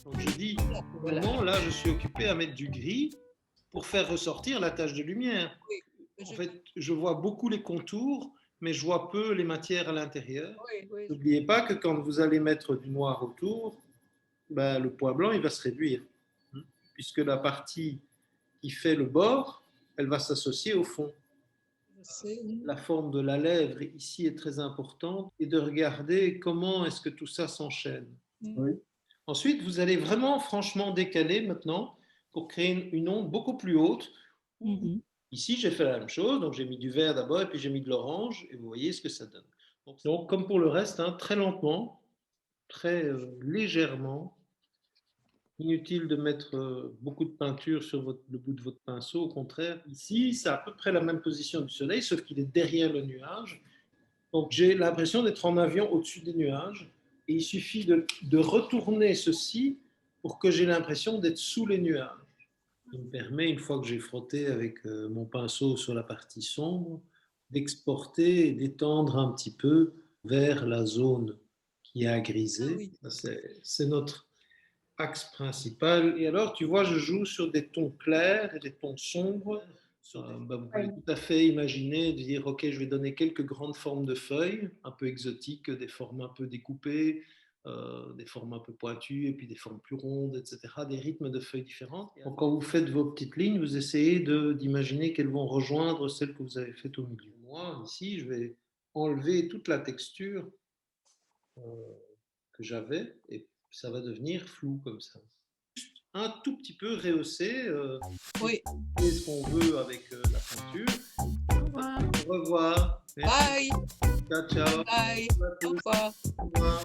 Donc je dis, au Voilà. moment là, je suis occupé à mettre du gris pour faire ressortir la tache de lumière. Oui, En je fait, je vois beaucoup les contours, mais je vois peu les matières à l'intérieur. oui, oui, N'oubliez pas que quand vous allez mettre du noir autour, ben, le point blanc, il va se réduire, puisque la partie qui fait le bord, elle va s'associer au fond. je sais. La forme de la lèvre ici est très importante et de regarder comment est-ce que tout ça s'enchaîne. Mmh. Oui. Ensuite, vous allez vraiment franchement décaler maintenant pour créer une onde beaucoup plus haute. Mmh. Ici, j'ai fait la même chose, donc j'ai mis du vert d'abord et puis j'ai mis de l'orange et vous voyez ce que ça donne. Donc comme pour le reste, hein, très lentement, très légèrement. Inutile de mettre beaucoup de peinture sur le bout de votre pinceau. Au contraire, ici, c'est à peu près la même position du soleil, sauf qu'il est derrière le nuage. Donc j'ai l'impression d'être en avion au-dessus des nuages. Et il suffit de retourner ceci pour que j'ai l'impression d'être sous les nuages. Il me permet, une fois que j'ai frotté avec mon pinceau sur la partie sombre, d'exporter et d'étendre un petit peu vers la zone qui est Ah agrisée. oui. C'est notre axe principal. Et alors, tu vois, je joue sur des tons clairs et des tons sombres. Vous pouvez tout à fait imaginer de dire, OK, je vais donner quelques grandes formes de feuilles, un peu exotiques, des formes un peu découpées, des formes un peu pointues, et puis des formes plus rondes, etc., des rythmes de feuilles différents. Donc, quand vous faites vos petites lignes, vous essayez d'imaginer qu'elles vont rejoindre celles que vous avez faites au milieu. Moi, ici, je vais enlever toute la texture euh, que j'avais et ça va devenir flou comme ça. Un tout petit peu rehaussé, Oui. c'est ce qu'on veut avec la peinture. Au revoir. Au revoir. Merci. Bye. Ciao, Bye ciao. bye. Au Au revoir. revoir.